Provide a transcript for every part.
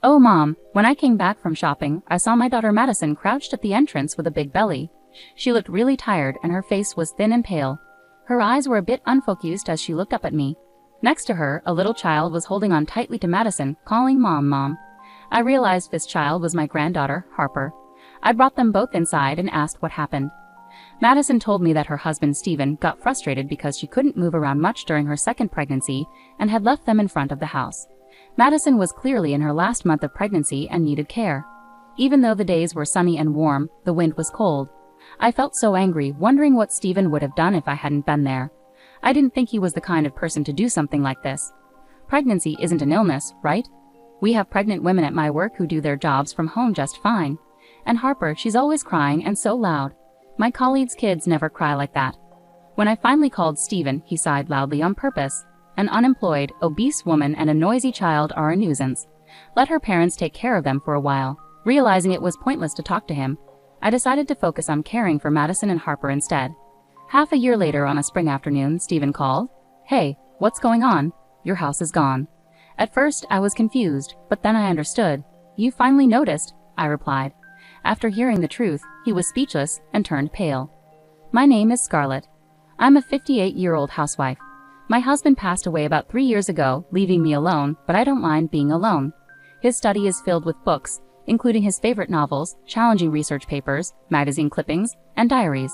Oh, Mom, when I came back from shopping, I saw my daughter Madison crouched at the entrance with a big belly. She looked really tired and her face was thin and pale. Her eyes were a bit unfocused as she looked up at me. Next to her, a little child was holding on tightly to Madison, calling Mom, Mom. I realized this child was my granddaughter, Harper. I brought them both inside and asked what happened. Madison told me that her husband Stephen got frustrated because she couldn't move around much during her second pregnancy and had left them in front of the house. Madison was clearly in her last month of pregnancy and needed care. Even though the days were sunny and warm, the wind was cold. I felt so angry, wondering what Stephen would have done if I hadn't been there. I didn't think he was the kind of person to do something like this. Pregnancy isn't an illness, right? We have pregnant women at my work who do their jobs from home just fine. And Harper, she's always crying and so loud. My colleagues' kids never cry like that. When I finally called Stephen, he sighed loudly on purpose. An unemployed, obese woman and a noisy child are a nuisance. Let her parents take care of them for a while. Realizing it was pointless to talk to him, I decided to focus on caring for Madison and Harper instead. Half a year later on a spring afternoon, Stephen called. Hey, what's going on? Your house is gone. At first, I was confused, but then I understood. You finally noticed, I replied. After hearing the truth, he was speechless and turned pale. My name is Scarlett. I'm a 58-year-old housewife. My husband passed away about 3 years ago, leaving me alone, but I don't mind being alone. His study is filled with books, including his favorite novels, challenging research papers, magazine clippings, and diaries.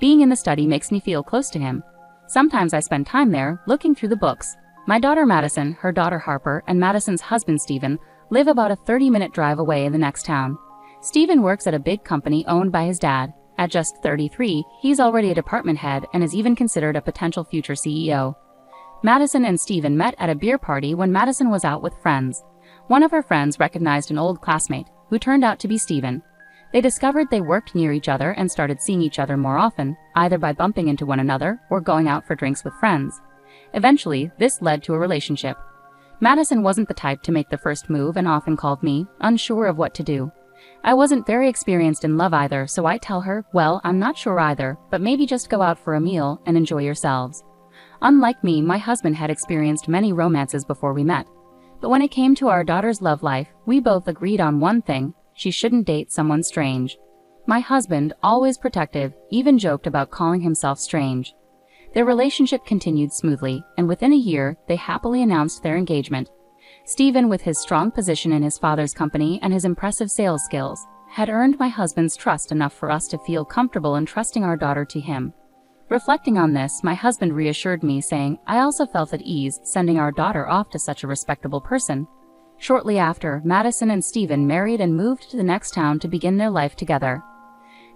Being in the study makes me feel close to him. Sometimes I spend time there, looking through the books. My daughter Madison, her daughter Harper, and Madison's husband Stephen live about a 30-minute drive away in the next town. Stephen works at a big company owned by his dad. At just 33, he's already a department head and is even considered a potential future CEO. Madison and Stephen met at a beer party when Madison was out with friends. One of her friends recognized an old classmate, who turned out to be Stephen. They discovered they worked near each other and started seeing each other more often, either by bumping into one another or going out for drinks with friends. Eventually, this led to a relationship. Madison wasn't the type to make the first move and often called me, unsure of what to do. I wasn't very experienced in love either, so I tell her, well, I'm not sure either, but maybe just go out for a meal and enjoy yourselves. Unlike me, my husband had experienced many romances before we met. But when it came to our daughter's love life, we both agreed on one thing: she shouldn't date someone strange. My husband, always protective, even joked about calling himself strange. Their relationship continued smoothly, and within a year, they happily announced their engagement. Stephen, with his strong position in his father's company and his impressive sales skills, had earned my husband's trust enough for us to feel comfortable entrusting our daughter to him. Reflecting on this, my husband reassured me, saying, I also felt at ease sending our daughter off to such a respectable person. Shortly after, Madison and Stephen married and moved to the next town to begin their life together.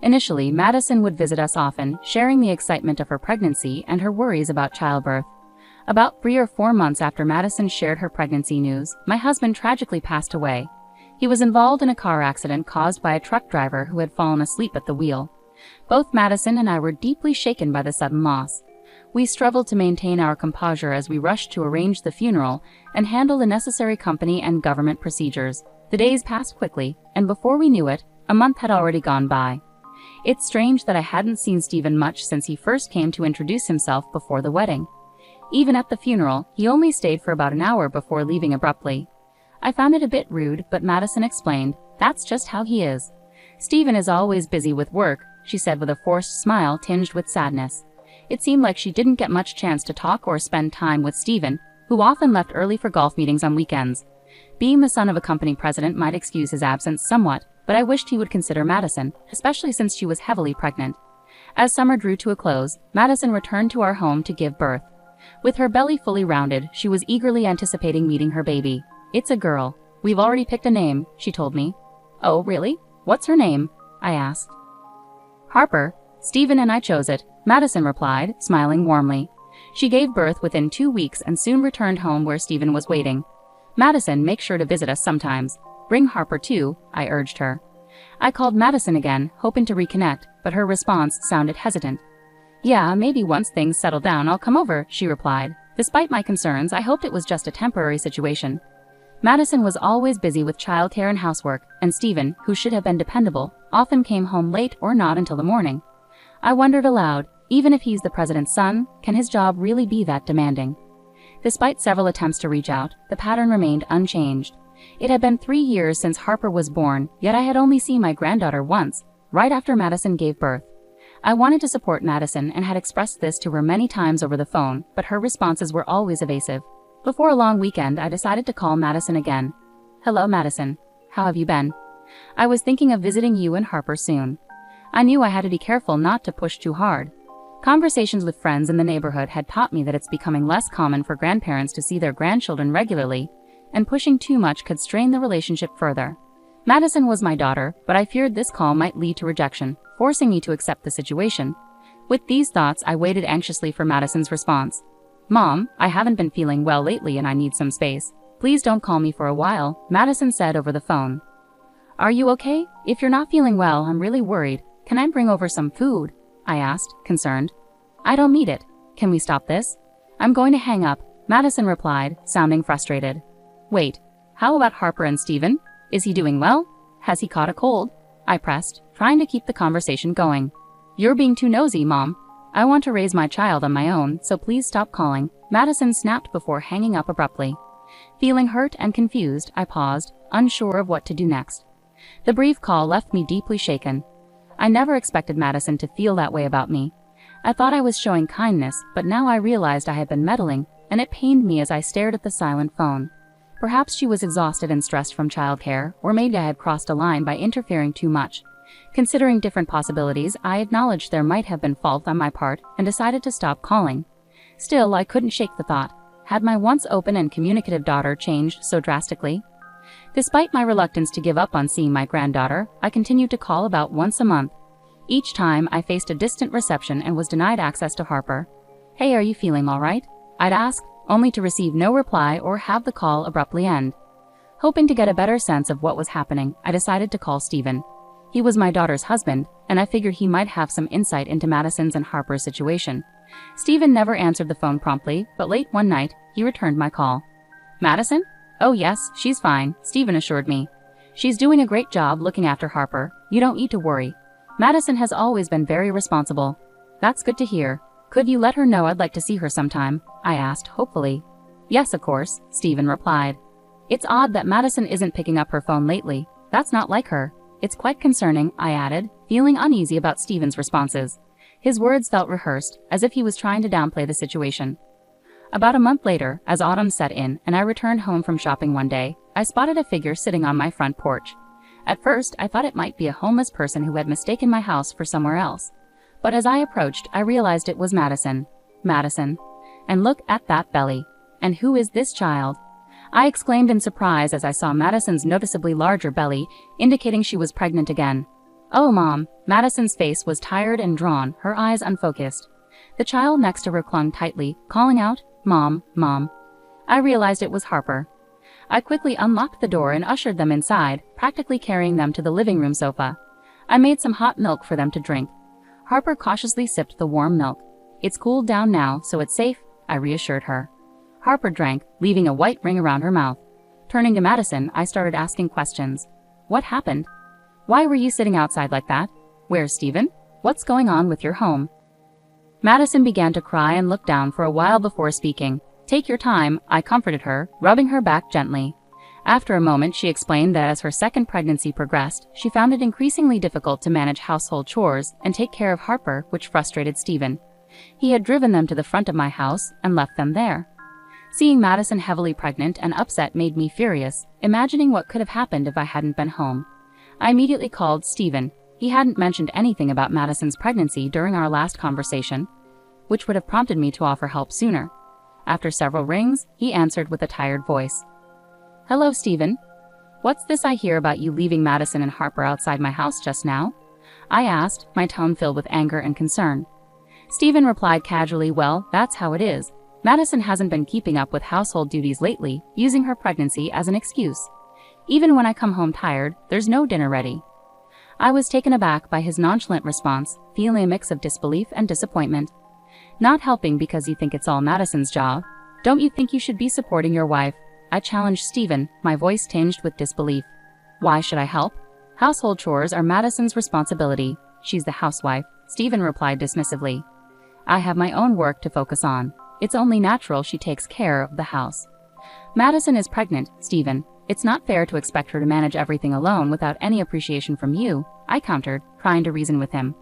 Initially, Madison would visit us often, sharing the excitement of her pregnancy and her worries about childbirth. About 3 or 4 months after Madison shared her pregnancy news, my husband tragically passed away. He was involved in a car accident caused by a truck driver who had fallen asleep at the wheel. Both Madison and I were deeply shaken by the sudden loss. We struggled to maintain our composure as we rushed to arrange the funeral and handle the necessary company and government procedures. The days passed quickly, and before we knew it, a month had already gone by. It's strange that I hadn't seen Stephen much since he first came to introduce himself before the wedding. Even at the funeral, he only stayed for about an hour before leaving abruptly. I found it a bit rude, but Madison explained, that's just how he is. Stephen is always busy with work, she said with a forced smile tinged with sadness. It seemed like she didn't get much chance to talk or spend time with Stephen, who often left early for golf meetings on weekends. Being the son of a company president might excuse his absence somewhat, but I wished he would consider Madison, especially since she was heavily pregnant. As summer drew to a close, Madison returned to our home to give birth. With her belly fully rounded, she was eagerly anticipating meeting her baby. It's a girl. We've already picked a name, she told me. Oh, really? What's her name? I asked. Harper. Stephen and I chose it, Madison replied, smiling warmly. She gave birth within 2 weeks and soon returned home where Stephen was waiting. Madison, make sure to visit us sometimes. Bring Harper too, I urged her. I called Madison again, hoping to reconnect, but her response sounded hesitant. Yeah, maybe once things settle down I'll come over, she replied. Despite my concerns, I hoped it was just a temporary situation. Madison was always busy with childcare and housework, and Stephen, who should have been dependable, often came home late or not until the morning. I wondered aloud, even if he's the president's son, can his job really be that demanding? Despite several attempts to reach out, the pattern remained unchanged. It had been 3 years since Harper was born, yet I had only seen my granddaughter once, right after Madison gave birth. I wanted to support Madison and had expressed this to her many times over the phone, but her responses were always evasive. Before a long weekend, I decided to call Madison again. "Hello, Madison. How have you been? I was thinking of visiting you and Harper soon." I knew I had to be careful not to push too hard. Conversations with friends in the neighborhood had taught me that it's becoming less common for grandparents to see their grandchildren regularly, and pushing too much could strain the relationship further. Madison was my daughter, but I feared this call might lead to rejection, forcing me to accept the situation. With these thoughts, I waited anxiously for Madison's response. "Mom, I haven't been feeling well lately and I need some space. Please don't call me for a while," Madison said over the phone. "Are you okay? If you're not feeling well, I'm really worried. Can I bring over some food?" I asked, concerned. "I don't need it. Can we stop this?" "I'm going to hang up," Madison replied, sounding frustrated. "Wait, how about Harper and Steven? Is he doing well? Has he caught a cold?" I pressed, trying to keep the conversation going. "You're being too nosy, Mom. I want to raise my child on my own, so please stop calling," Madison snapped before hanging up abruptly. Feeling hurt and confused, I paused, unsure of what to do next. The brief call left me deeply shaken. I never expected Madison to feel that way about me. I thought I was showing kindness, but now I realized I had been meddling, and it pained me as I stared at the silent phone. Perhaps she was exhausted and stressed from childcare, or maybe I had crossed a line by interfering too much. Considering different possibilities, I acknowledged there might have been fault on my part and decided to stop calling. Still, I couldn't shake the thought. Had my once open and communicative daughter changed so drastically? Despite my reluctance to give up on seeing my granddaughter, I continued to call about once a month. Each time, I faced a distant reception and was denied access to Harper. "Hey, are you feeling all right?" I'd ask, only to receive no reply or have the call abruptly end. Hoping to get a better sense of what was happening, I decided to call Steven. He was my daughter's husband, and I figured he might have some insight into Madison's and Harper's situation. Steven never answered the phone promptly, but late one night, he returned my call. "Madison? Oh yes, she's fine," Steven assured me. "She's doing a great job looking after Harper. You don't need to worry. Madison has always been very responsible." "That's good to hear. Could you let her know I'd like to see her sometime?" I asked, hopefully. "Yes, of course," Steven replied. "It's odd that Madison isn't picking up her phone lately. That's not like her. It's quite concerning," I added, feeling uneasy about Steven's responses. His words felt rehearsed, as if he was trying to downplay the situation. About a month later, as autumn set in and I returned home from shopping one day, I spotted a figure sitting on my front porch. At first, I thought it might be a homeless person who had mistaken my house for somewhere else. But as I approached, I realized it was Madison. Madison. And look at that belly. And who is this child? I exclaimed in surprise as I saw Madison's noticeably larger belly, indicating she was pregnant again. "Oh, Mom." Madison's face was tired and drawn, her eyes unfocused. The child next to her clung tightly, calling out, "Mom, Mom." I realized it was Harper. I quickly unlocked the door and ushered them inside, practically carrying them to the living room sofa. I made some hot milk for them to drink. Harper cautiously sipped the warm milk. "It's cooled down now, so it's safe," I reassured her. Harper drank, leaving a white ring around her mouth. Turning to Madison, I started asking questions. "What happened? Why were you sitting outside like that? Where's Steven? What's going on with your home?" Madison began to cry and look down for a while before speaking. "Take your time," I comforted her, rubbing her back gently. After a moment, she explained that as her second pregnancy progressed, she found it increasingly difficult to manage household chores and take care of Harper, which frustrated Steven. He had driven them to the front of my house and left them there. Seeing Madison heavily pregnant and upset made me furious, imagining what could have happened if I hadn't been home. I immediately called Steven. He hadn't mentioned anything about Madison's pregnancy during our last conversation, which would have prompted me to offer help sooner. After several rings, he answered with a tired voice. "Hello, Steven. What's this I hear about you leaving Madison and Harper outside my house just now?" I asked, my tone filled with anger and concern. Steven replied casually, "Well, that's how it is. Madison hasn't been keeping up with household duties lately, using her pregnancy as an excuse. Even when I come home tired, there's no dinner ready." I was taken aback by his nonchalant response, feeling a mix of disbelief and disappointment. "Not helping because you think it's all Madison's job? Don't you think you should be supporting your wife?" I challenged Steven, my voice tinged with disbelief. "Why should I help? Household chores are Madison's responsibility. She's the housewife," Steven replied dismissively. "I have my own work to focus on. It's only natural she takes care of the house." "Madison is pregnant, Steven. It's not fair to expect her to manage everything alone without any appreciation from you, I countered, trying to reason with him.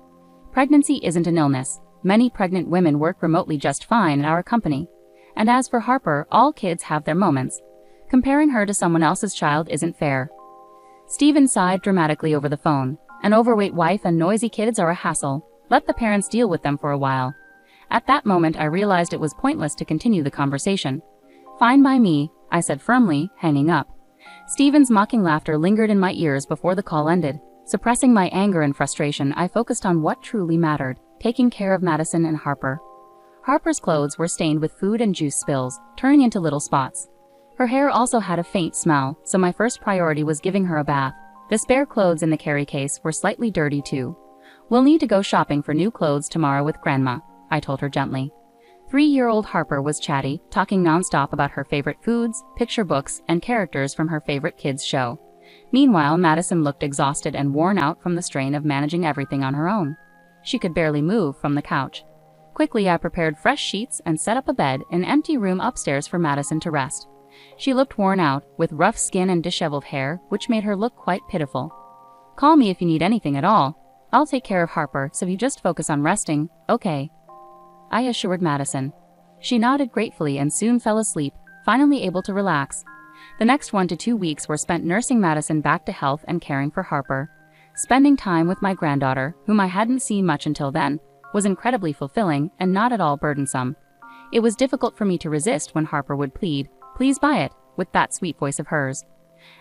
Pregnancy isn't an illness. Many pregnant women work remotely just fine in our company. And as for Harper, all kids have their moments. Comparing her to someone else's child isn't fair. Stephen sighed dramatically over the phone. An overweight wife and noisy kids are a hassle. Let the parents deal with them for a while. At that moment, I realized it was pointless to continue the conversation. Fine by me, I said firmly, hanging up. Stephen's mocking laughter lingered in my ears before the call ended. Suppressing my anger and frustration, I focused on what truly mattered, taking care of Madison and Harper. Harper's clothes were stained with food and juice spills, turning into little spots. Her hair also had a faint smell, so my first priority was giving her a bath. The spare clothes in the carry case were slightly dirty too. We'll need to go shopping for new clothes tomorrow with Grandma, I told her gently. 3-year-old Harper was chatty, talking nonstop about her favorite foods, picture books, and characters from her favorite kids' show. Meanwhile, Madison looked exhausted and worn out from the strain of managing everything on her own. She could barely move from the couch. Quickly, I prepared fresh sheets and set up a bed in an empty room upstairs for Madison to rest. She looked worn out, with rough skin and disheveled hair, which made her look quite pitiful. Call me if you need anything at all. I'll take care of Harper, so you just focus on resting, okay? I assured Madison. She nodded gratefully and soon fell asleep, finally able to relax. The next 1 to 2 weeks were spent nursing Madison back to health and caring for Harper. Spending time with my granddaughter, whom I hadn't seen much until then, was incredibly fulfilling and not at all burdensome. It was difficult for me to resist when Harper would plead, "Please buy it," with that sweet voice of hers.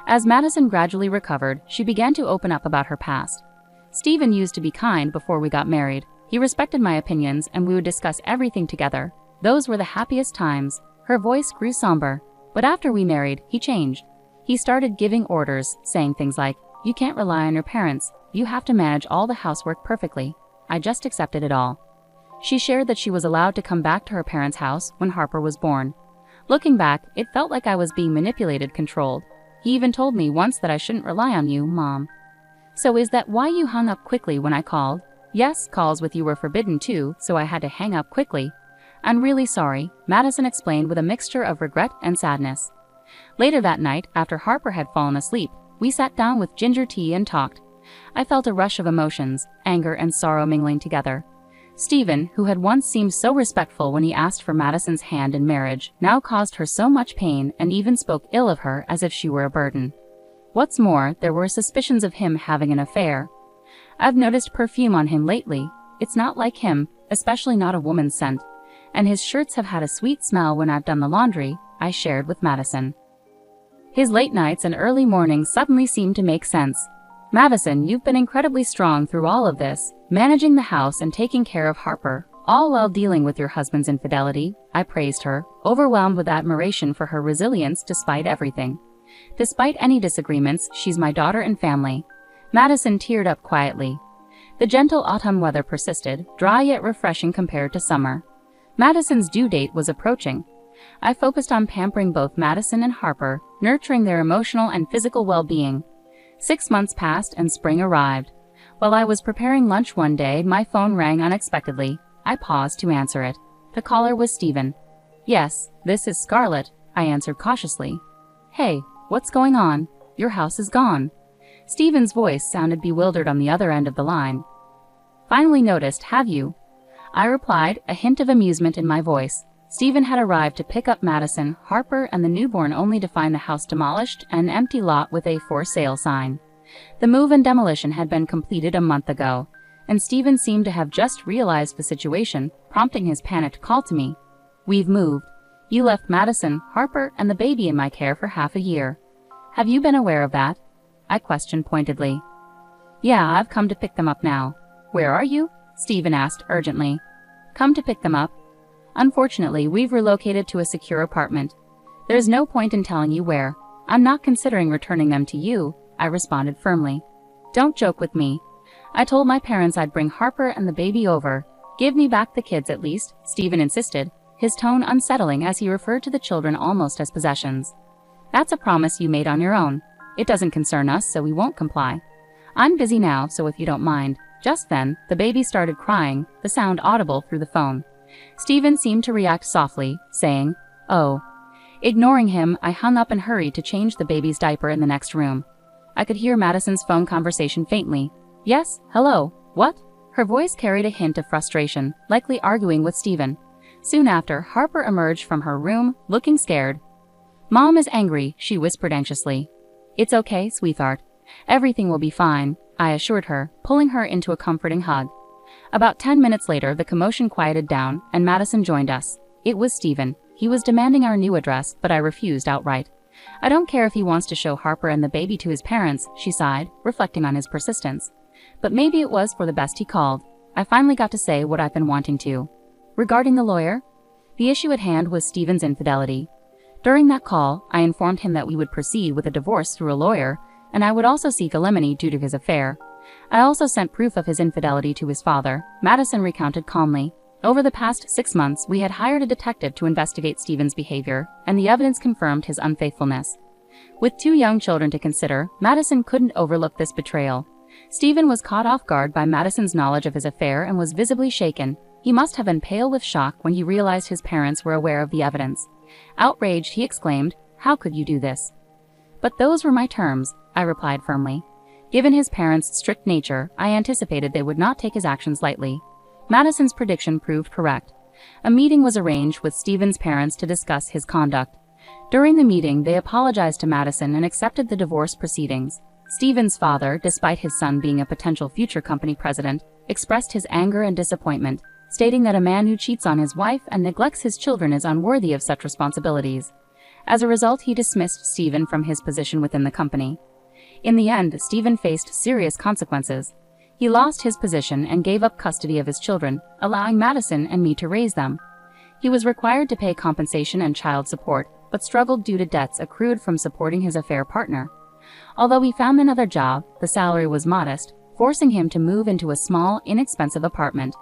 As Madison gradually recovered, she began to open up about her past. Stephen used to be kind before we got married. He respected my opinions and we would discuss everything together. Those were the happiest times. Her voice grew somber. But after we married, he changed. He started giving orders, saying things like, "You can't rely on your parents. You have to manage all the housework perfectly." I just accepted it all. She shared that she was allowed to come back to her parents' house when Harper was born. Looking back, it felt like I was being manipulated, controlled. He even told me once that I shouldn't rely on you, Mom. "So is that why you hung up quickly when I called?" "Yes, calls with you were forbidden too, so I had to hang up quickly." "I'm really sorry," Madison explained with a mixture of regret and sadness. Later that night, after Harper had fallen asleep, we sat down with ginger tea and talked. I felt a rush of emotions, anger and sorrow mingling together. Stephen, who had once seemed so respectful when he asked for Madison's hand in marriage, now caused her so much pain and even spoke ill of her as if she were a burden. What's more, there were suspicions of him having an affair. "I've noticed perfume on him lately. It's not like him, especially not a woman's scent. And his shirts have had a sweet smell when I've done the laundry," I shared with Madison. His late nights and early mornings suddenly seemed to make sense. "Madison, you've been incredibly strong through all of this, managing the house and taking care of Harper, all while dealing with your husband's infidelity," I praised her, overwhelmed with admiration for her resilience despite everything. "Despite any disagreements, she's my daughter and family." Madison teared up quietly. The gentle autumn weather persisted, dry yet refreshing compared to summer. Madison's due date was approaching. I focused on pampering both Madison and Harper, nurturing their emotional and physical well-being. 6 months passed and spring arrived. While I was preparing lunch one day, my phone rang unexpectedly. I paused to answer it. The caller was Stephen. "Yes, this is Scarlett," I answered cautiously. "Hey, what's going on? Your house is gone." Stephen's voice sounded bewildered on the other end of the line. "Finally noticed, have you?" I replied, a hint of amusement in my voice. Stephen had arrived to pick up Madison, Harper, and the newborn only to find the house demolished and an empty lot with a "for sale" sign. The move and demolition had been completed a month ago, and Stephen seemed to have just realized the situation, prompting his panicked call to me. "We've moved. You left Madison, Harper, and the baby in my care for half a year. Have you been aware of that?" I questioned pointedly. "Yeah, I've come to pick them up now." "Where are you?" Stephen asked urgently. "Come to pick them up. Unfortunately, we've relocated to a secure apartment. There's no point in telling you where. I'm not considering returning them to you," I responded firmly. "Don't joke with me. I told my parents I'd bring Harper and the baby over. Give me back the kids at least," Stephen insisted, his tone unsettling as he referred to the children almost as possessions. "That's a promise you made on your own. It doesn't concern us, so we won't comply. I'm busy now, so if you don't mind." Just then, the baby started crying, the sound audible through the phone. Stephen seemed to react softly, saying, "Oh." Ignoring him, I hung up and hurried to change the baby's diaper in the next room. I could hear Madison's phone conversation faintly. Yes, hello, what? Her voice carried a hint of frustration, likely arguing with Steven. Soon after, Harper emerged from her room, looking scared. Mom is angry, she whispered anxiously. It's okay, sweetheart. Everything will be fine, I assured her, pulling her into a comforting hug. About 10 minutes later, the commotion quieted down, and Madison joined us. It was Steven. He was demanding our new address, but I refused outright. I don't care if he wants to show Harper and the baby to his parents, she sighed, reflecting on his persistence. But maybe it was for the best, he called. I finally got to say what I've been wanting to. Regarding the lawyer? The issue at hand was Steven's infidelity. During that call, I informed him that we would proceed with a divorce through a lawyer, and I would also seek alimony due to his affair. I also sent proof of his infidelity to his father, Madison recounted calmly. Over the past 6 months, we had hired a detective to investigate Steven's behavior, and the evidence confirmed his unfaithfulness. With 2 young children to consider, Madison couldn't overlook this betrayal. Steven was caught off guard by Madison's knowledge of his affair and was visibly shaken. He must have been pale with shock when he realized his parents were aware of the evidence. Outraged, he exclaimed, "How could you do this?" But those were my terms, I replied firmly. Given his parents' strict nature, I anticipated they would not take his actions lightly. Madison's prediction proved correct. A meeting was arranged with Steven's parents to discuss his conduct. During the meeting, they apologized to Madison and accepted the divorce proceedings. Steven's father, despite his son being a potential future company president, expressed his anger and disappointment, stating that a man who cheats on his wife and neglects his children is unworthy of such responsibilities. As a result, he dismissed Steven from his position within the company. In the end, Steven faced serious consequences. He lost his position and gave up custody of his children, allowing Madison and me to raise them. He was required to pay compensation and child support, but struggled due to debts accrued from supporting his affair partner. Although he found another job, the salary was modest, forcing him to move into a small, inexpensive apartment.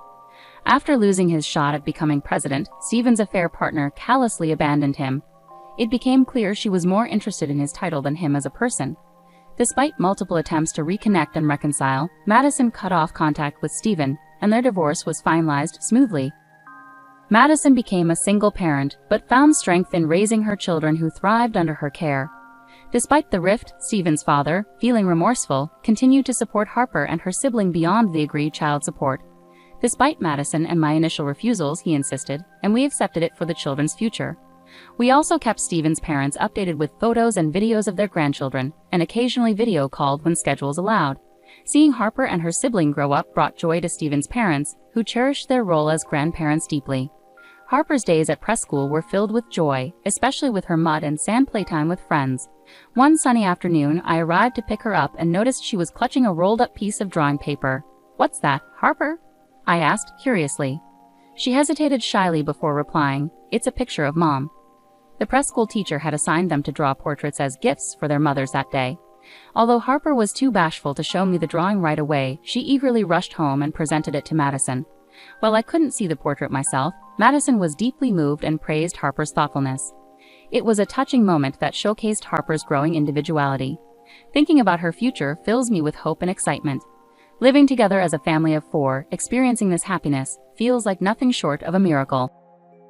After losing his shot at becoming president, Steven's affair partner callously abandoned him. It became clear she was more interested in his title than him as a person. Despite multiple attempts to reconnect and reconcile, Madison cut off contact with Steven, and their divorce was finalized smoothly. Madison became a single parent, but found strength in raising her children who thrived under her care. Despite the rift, Steven's father, feeling remorseful, continued to support Harper and her sibling beyond the agreed child support. Despite Madison and my initial refusals, he insisted, and we accepted it for the children's future. We also kept Steven's parents updated with photos and videos of their grandchildren, and occasionally video called when schedules allowed. Seeing Harper and her sibling grow up brought joy to Steven's parents, who cherished their role as grandparents deeply. Harper's days at press school were filled with joy, especially with her mud and sand playtime with friends. One sunny afternoon, I arrived to pick her up and noticed she was clutching a rolled-up piece of drawing paper. "What's that, Harper?" I asked, curiously. She hesitated shyly before replying, "It's a picture of Mom." The press school teacher had assigned them to draw portraits as gifts for their mothers that day. Although Harper was too bashful to show me the drawing right away, she eagerly rushed home and presented it to Madison. While I couldn't see the portrait myself, Madison was deeply moved and praised Harper's thoughtfulness. It was a touching moment that showcased Harper's growing individuality. Thinking about her future fills me with hope and excitement. Living together as a family of 4, experiencing this happiness, feels like nothing short of a miracle.